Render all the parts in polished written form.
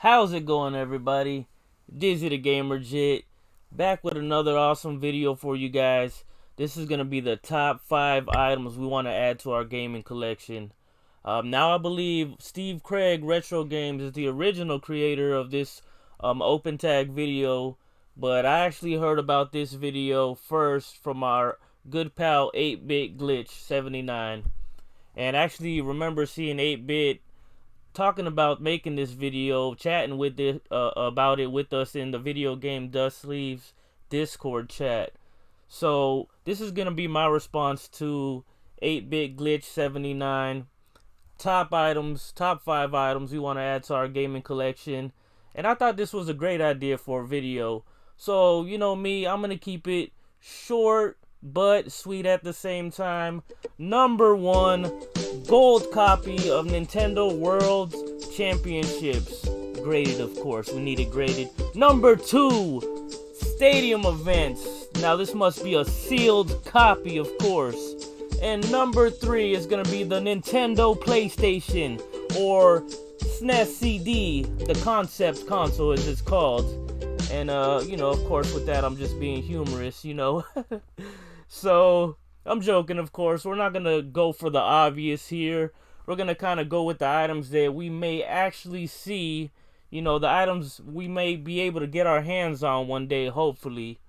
How's it going, everybody? Dizzy the Gamer Jit, back with another awesome video for you guys. This is going to be the top 5 items we want to add to our gaming collection. Now I believe Steve Craig Retro Games is the original creator of this open tag video, but I actually heard about this video first from our good pal 8-Bit Glitch 79, and actually remember seeing 8-Bit talking about making this video, chatting with it about it with us in the video game Dust Sleeves Discord chat. So this is gonna be my response to 8-Bit Glitch 79 top 5 items we want to add to our gaming collection, and I thought this was a great idea for a video. So you know me, I'm gonna keep it short but sweet at the same time. Number 1, gold copy of Nintendo World Championships. Graded, of course. We need it graded. Number 2, stadium events. Now this must be a sealed copy, of course. And number 3 is going to be the Nintendo PlayStation, or SNES CD, the concept console as it's called. And, you know, of course, with that, I'm just being humorous, you know. So, I'm joking, of course. We're not going to go for the obvious here. We're going to kind of go with the items that we may actually see, you know, the items we may be able to get our hands on one day, hopefully.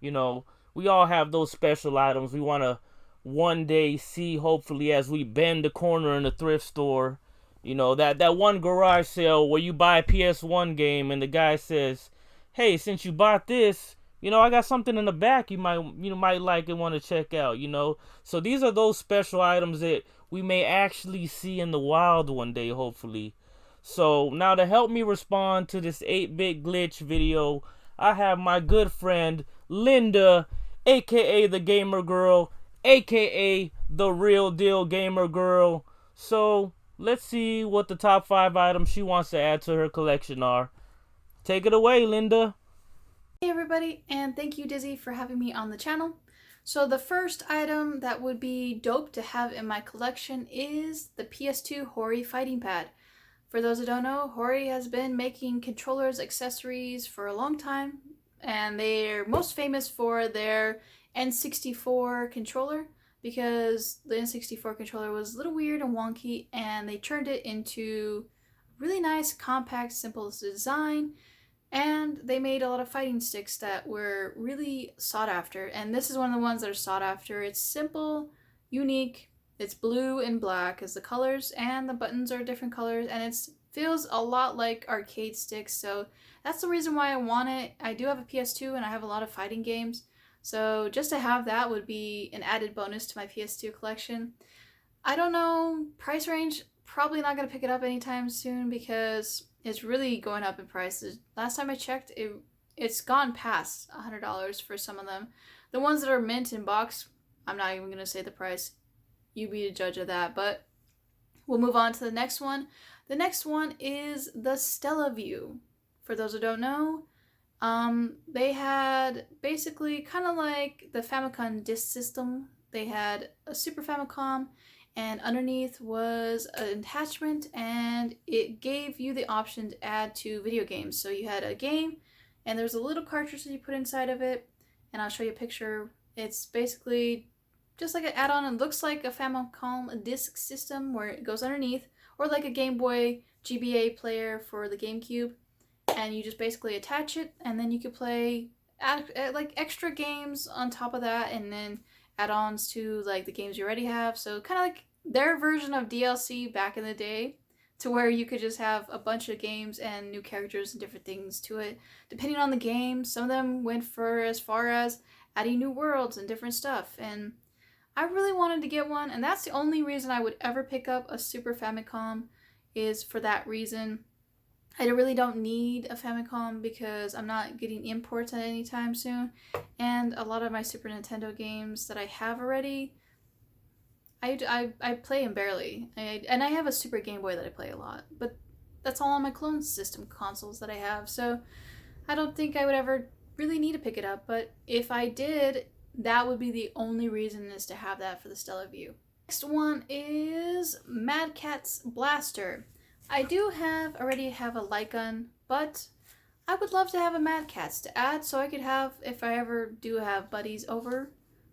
You know, we all have those special items we want to one day see, hopefully, as we bend the corner in the thrift store. You know, that one garage sale where you buy a PS1 game and the guy says, hey, since you bought this, you know, I got something in the back you might like and want to check out, you know. So these are those special items that we may actually see in the wild one day, hopefully. So now to help me respond to this 8-Bit Glitch video, I have my good friend Linda, aka the Gamer Girl, aka the real deal Gamer Girl. So let's see what the top 5 items she wants to add to her collection are. Take it away, Linda. Hey everybody, and thank you Dizzy for having me on the channel. So the first item that would be dope to have in my collection is the PS2 Hori fighting pad. For those who don't know, Hori has been making controllers, accessories for a long time, and they're most famous for their N64 controller, because the N64 controller was a little weird and wonky, and they turned it into really nice, compact, simple design. And they made a lot of fighting sticks that were really sought after. And this is one of the ones that are sought after. It's simple, unique. It's blue and black as the colors, and the buttons are different colors. And it feels a lot like arcade sticks. So that's the reason why I want it. I do have a PS2 and I have a lot of fighting games. So just to have that would be an added bonus to my PS2 collection. I don't know, price range, probably not going to pick it up anytime soon because it's really going up in prices. Last time I checked, it's gone past $100 for some of them. The ones that are mint in box, I'm not even going to say the price. You be the judge of that, but we'll move on to the next one. The next one is the Stellaview. For those who don't know, they had basically kind of like the Famicom disk system. They had a Super Famicom, and underneath was an attachment, and it gave you the option to add to video games. So you had a game, and there's a little cartridge that you put inside of it, and I'll show you a picture. It's basically just like an add-on. It looks like a Famicom disk system where it goes underneath, or like a Game Boy GBA player for the GameCube, and you just basically attach it, and then you could play like extra games on top of that, and then add-ons to like the games you already have. So kind of like their version of DLC back in the day, to where you could just have a bunch of games and new characters and different things to it depending on the game. Some of them went for as far as adding new worlds and different stuff, and I really wanted to get one, and that's the only reason I would ever pick up a Super Famicom, is for that reason. I really don't need a Famicom because I'm not getting imports at any time soon, and a lot of my Super Nintendo games that I have already, I play them barely. And I have a Super Game Boy that I play a lot, but that's all on my clone system consoles that I have, so I don't think I would ever really need to pick it up, but if I did, that would be the only reason, is to have that for the Stellaview. Next one is Mad Catz Blaster. I do already have a light gun, but I would love to have a Mad Catz to add so I could have, if I ever do have buddies over,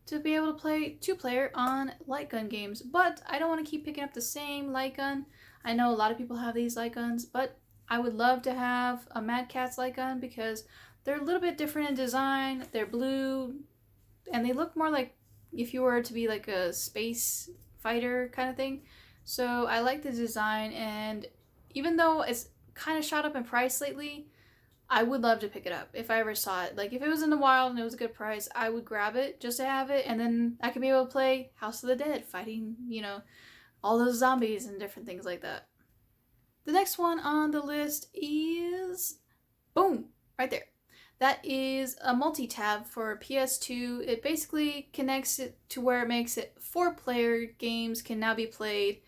to be able to play 2-player on light gun games. But I don't want to keep picking up the same light gun. I know a lot of people have these light guns, but I would love to have a Mad Catz light gun because they're a little bit different in design. They're blue, and they look more like if you were to be like a space fighter kind of thing. So I like the design, and even though it's kind of shot up in price lately, I would love to pick it up if I ever saw it. Like if it was in the wild and it was a good price, I would grab it just to have it, and then I could be able to play House of the Dead, fighting, all those zombies and different things like that. The next one on the list is, boom, right there. That is a multi-tab for PS2. It basically connects it to where it makes it 4-player games can now be played,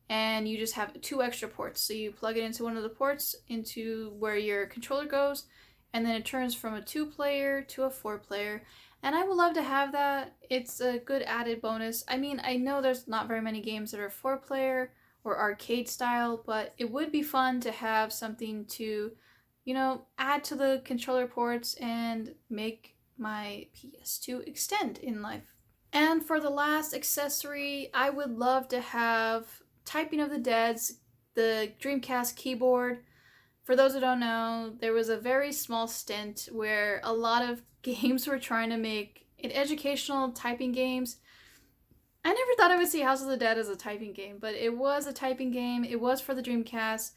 and you just have 2 extra ports. So you plug it into one of the ports into where your controller goes, and then it turns from a 2-player to a 4-player. And I would love to have that. It's a good added bonus. I mean, I know there's not very many games that are 4-player or arcade style, but it would be fun to have something to, add to the controller ports and make my PS2 extend in life. And for the last accessory, I would love to have Typing of the Dead's, the Dreamcast keyboard. For those who don't know, there was a very small stint where a lot of games were trying to make it educational typing games. I never thought I would see House of the Dead as a typing game, but it was a typing game. It was for the Dreamcast,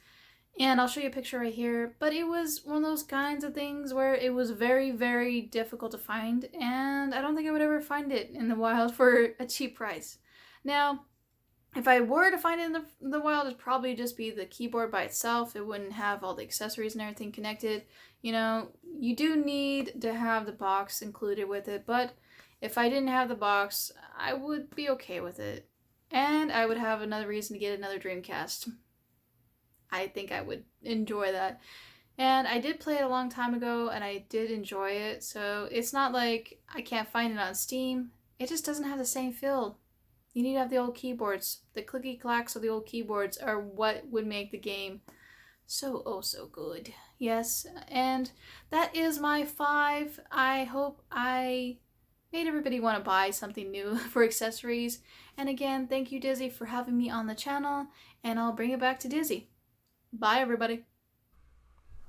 and I'll show you a picture right here. But it was one of those kinds of things where it was very, very difficult to find, and I don't think I would ever find it in the wild for a cheap price. Now, if I were to find it in the wild, it'd probably just be the keyboard by itself. It wouldn't have all the accessories and everything connected. You do need to have the box included with it, but if I didn't have the box, I would be okay with it. And I would have another reason to get another Dreamcast. I think I would enjoy that. And I did play it a long time ago, and I did enjoy it, so it's not like I can't find it on Steam. It just doesn't have the same feel. You need to have the old keyboards. The clicky clacks of the old keyboards are what would make the game so, oh, so good. Yes, and that is my 5. I hope I made everybody want to buy something new for accessories. And again, thank you, Dizzy, for having me on the channel, and I'll bring it back to Dizzy. Bye, everybody.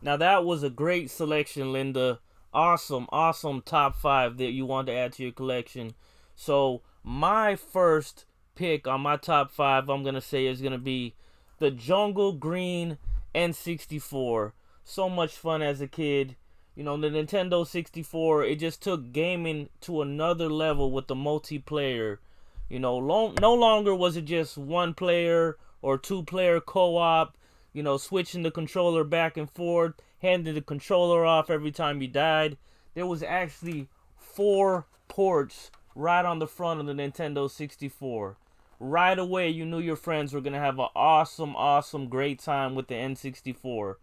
Now that was a great selection, Linda. Awesome, awesome top 5 that you want to add to your collection. So my first pick on my top 5, I'm going to say, is going to be the Jungle Green N64. So much fun as a kid. The Nintendo 64, it just took gaming to another level with the multiplayer. No longer was it just 1-player or 2-player co-op, switching the controller back and forth, handing the controller off every time you died. There was actually 4 ports right on the front of the Nintendo 64. Right away, you knew your friends were going to have an awesome, awesome, great time with the N64.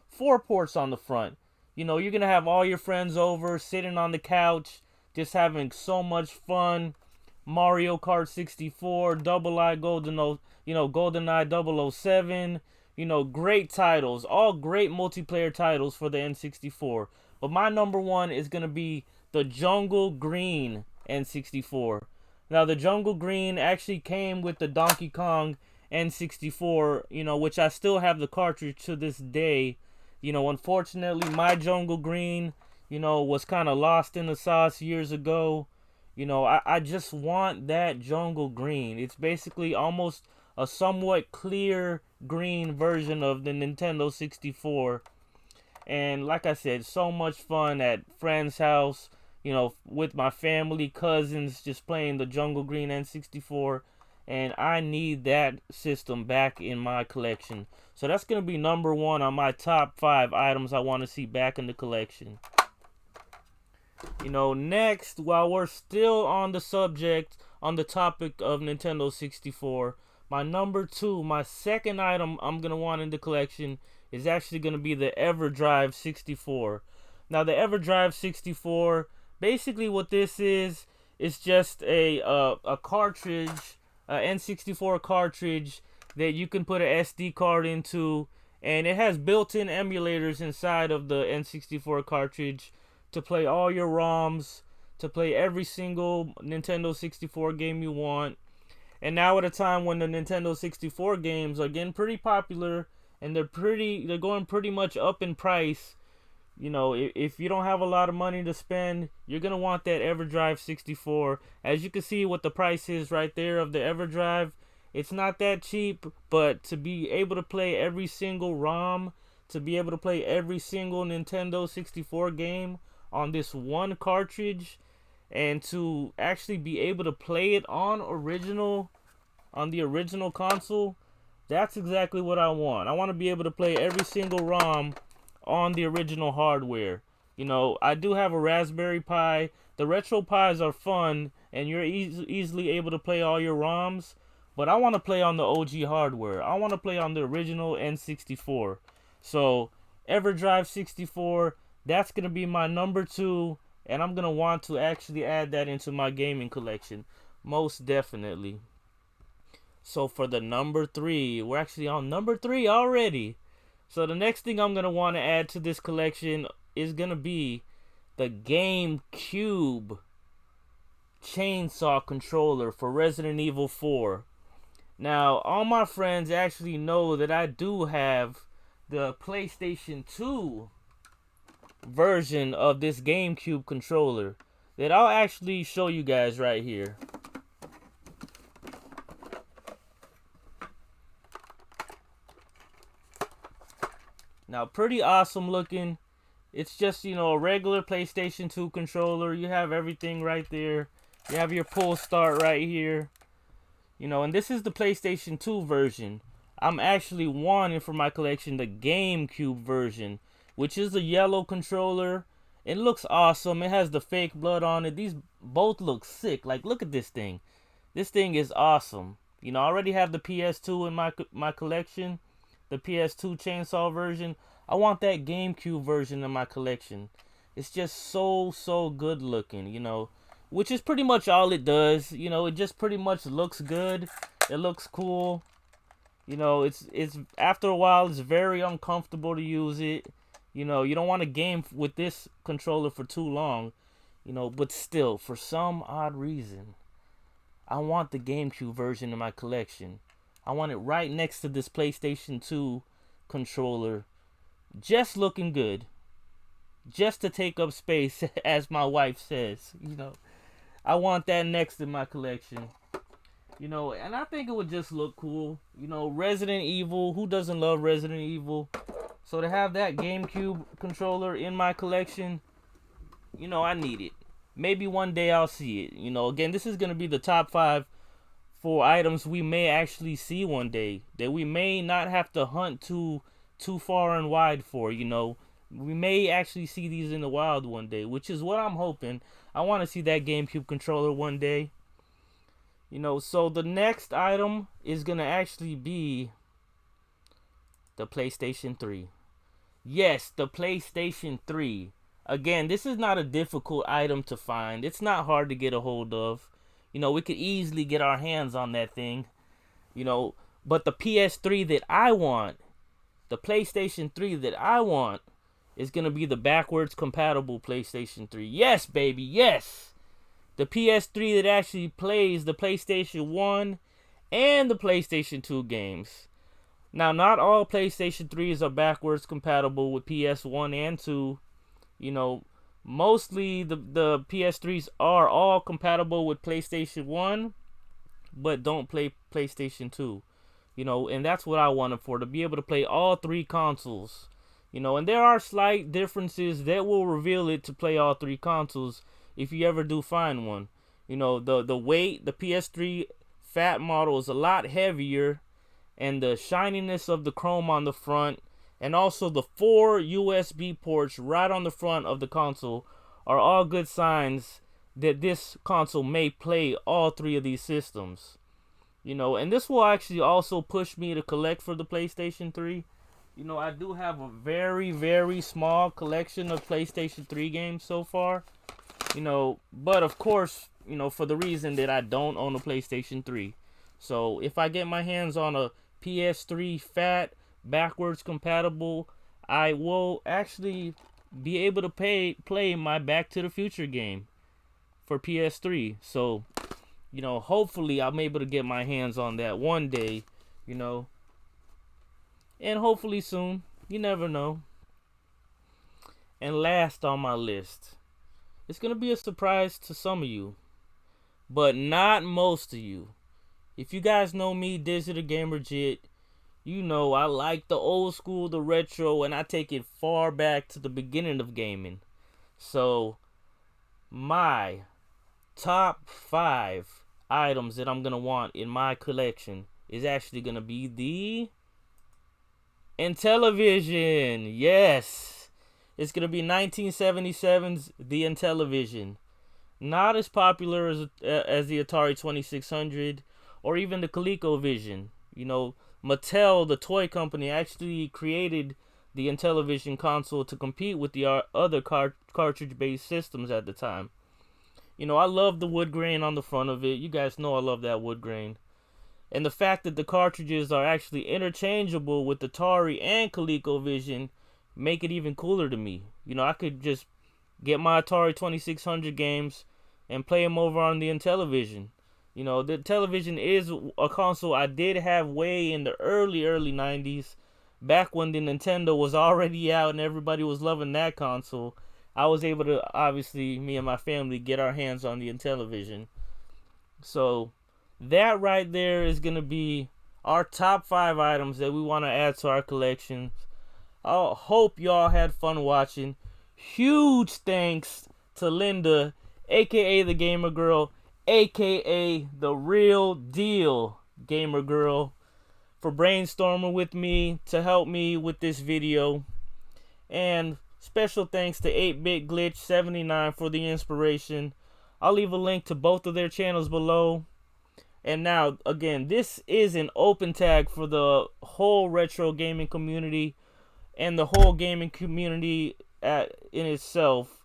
4 ports on the front. You're going to have all your friends over, sitting on the couch, just having so much fun. Mario Kart 64, GoldenEye 007. Great titles. All great multiplayer titles for the N64. But my number 1 is going to be the Jungle Green N64. Now, the Jungle Green actually came with the Donkey Kong N64, which I still have the cartridge to this day. Unfortunately, my Jungle Green, was kind of lost in the sauce years ago. I just want that Jungle Green. It's basically almost a somewhat clear green version of the Nintendo 64. And like I said, so much fun at friend's house, with my family, cousins, just playing the Jungle Green N64. And I need that system back in my collection. So that's going to be number 1 on my top 5 items I want to see back in the collection. Next, while we're still on the topic of Nintendo 64, my number 2, my second item I'm going to want in the collection is actually going to be the Everdrive 64. Now, the Everdrive 64, basically what this is just a cartridge, N64 cartridge that you can put an SD card into, and it has built-in emulators inside of the N64 cartridge to play all your ROMs, to play every single Nintendo 64 game you want. And now at a time when the Nintendo 64 games are getting pretty popular and they're going pretty much up in price, you know, if you don't have a lot of money to spend, you're going to want that Everdrive 64. As you can see what the price is right there of the Everdrive, it's not that cheap, but to be able to play every single ROM, to be able to play every single Nintendo 64 game on this one cartridge, and to actually be able to play it on the original console, that's exactly what I want. I want to be able to play every single ROM on the original hardware. You know, I do have a Raspberry Pi. The Retro Pis are fun, and you're easily able to play all your ROMs, but I want to play on the OG hardware. I want to play on the original N64. So, Everdrive 64, that's going to be my number 2, and I'm going to want to actually add that into my gaming collection. Most definitely. So for the number 3, we're actually on number 3 already. So the next thing I'm going to want to add to this collection is going to be the GameCube chainsaw controller for Resident Evil 4. Now, all my friends actually know that I do have the PlayStation 2 version of this GameCube controller that I'll actually show you guys right here. Now, pretty awesome looking. It's just, you know, a regular PlayStation 2 controller. You have everything right there. You have your pull start right here. You know, and this is the PlayStation 2 version. I'm actually wanting for my collection the GameCube version, which is a yellow controller. It looks awesome. It has the fake blood on it. These both look sick. Like, look at this thing. This thing is awesome. You know, I already have the PS2 in my collection, the PS2 chainsaw version. I want that GameCube version in my collection. It's just so good looking, you know, which is pretty much all it does. You know, it just pretty much looks good. It looks cool. You know, it's after a while it's very uncomfortable to use it. You know, you don't want to game with this controller for too long. You know, but still, for some odd reason, I want the GameCube version in my collection. I want it right next to this PlayStation 2 controller. Just looking good. Just to take up space, as my wife says. You know, I want that next in my collection. You know, and I think it would just look cool. You know, Resident Evil. Who doesn't love Resident Evil? So to have that GameCube controller in my collection, you know, I need it. Maybe one day I'll see it. You know, again, this is going to be the top 5 for items we may actually see one day. That we may not have to hunt too far and wide for, you know. We may actually see these in the wild one day, which is what I'm hoping. I want to see that GameCube controller one day. You know, so the next item is going to actually be the PlayStation 3. Yes, the PlayStation 3. Again, this is not a difficult item to find. It's not hard to get a hold of. You know, we could easily get our hands on that thing. You know, but the PS3 that I want, the PlayStation 3 that I want, is going to be the backwards compatible PlayStation 3. Yes, baby, yes! The PS3 that actually plays the PlayStation 1 and the PlayStation 2 games. Now, not all PlayStation 3s are backwards compatible with PS1 and 2. You know, mostly the PS3s are all compatible with PlayStation 1, but don't play PlayStation 2. You know, and that's what I wanted for, to be able to play all 3 consoles. You know, and there are slight differences that will reveal it to play all 3 consoles if you ever do find one. You know, the weight, the PS3 fat model is a lot heavier, and the shininess of the chrome on the front, and also the 4 USB ports right on the front of the console are all good signs that this console may play all 3 of these systems. You know, and this will actually also push me to collect for the PlayStation 3. You know, I do have a very small collection of PlayStation 3 games so far. You know, but of course, you know, for the reason that I don't own a PlayStation 3. So if I get my hands on a PS3 fat, backwards compatible, I will actually be able to play my Back to the Future game for PS3. So, you know, hopefully I'm able to get my hands on that one day, you know, and hopefully soon. You never know. And last on my list, it's going to be a surprise to some of you, but not most of you. If you guys know me, Dizzy the Gamer Jit, you know I like the old school, the retro, and I take it far back to the beginning of gaming. So, my top 5 items that I'm going to want in my collection is actually going to be the Intellivision. Yes, it's going to be 1977's The Intellivision. Not as popular as the Atari 2600 or even the ColecoVision. You know, Mattel, the toy company, actually created the Intellivision console to compete with the other cartridge-based systems at the time. You know, I love the wood grain on the front of it. You guys know I love that wood grain. And the fact that the cartridges are actually interchangeable with Atari and ColecoVision make it even cooler to me. You know, I could just get my Atari 2600 games and play them over on the Intellivision. You know, the Intellivision is a console I did have way in the early 90s, back when the Nintendo was already out and everybody was loving that console. I was able to, obviously, me and my family, get our hands on the Intellivision. So, that right there is going to be our top 5 items that we want to add to our collections. I hope y'all had fun watching. Huge thanks to Linda, aka the Gamer Girl, aka the real deal Gamer Girl, for brainstorming with me to help me with this video. And special thanks to 8-Bit Glitch 79 for the inspiration. I'll leave a link to both of their channels below. And now, again, this is an open tag for the whole retro gaming community and the whole gaming community in itself.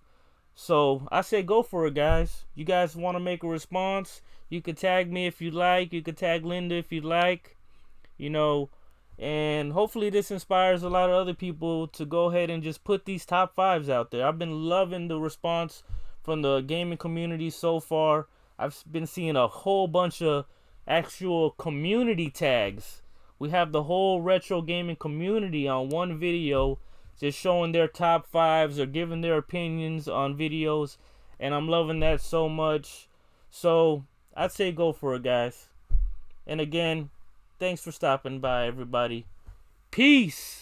So I say go for it, guys. You guys want to make a response? You could tag me if you like. You could tag Linda if you like. You know, and hopefully this inspires a lot of other people to go ahead and just put these top 5s out there. I've been loving the response from the gaming community so far. I've been seeing a whole bunch of actual community tags. We have the whole retro gaming community on one video just showing their top 5s or giving their opinions on videos, and I'm loving that so much. So I'd say go for it, guys. And again, thanks for stopping by, everybody. Peace.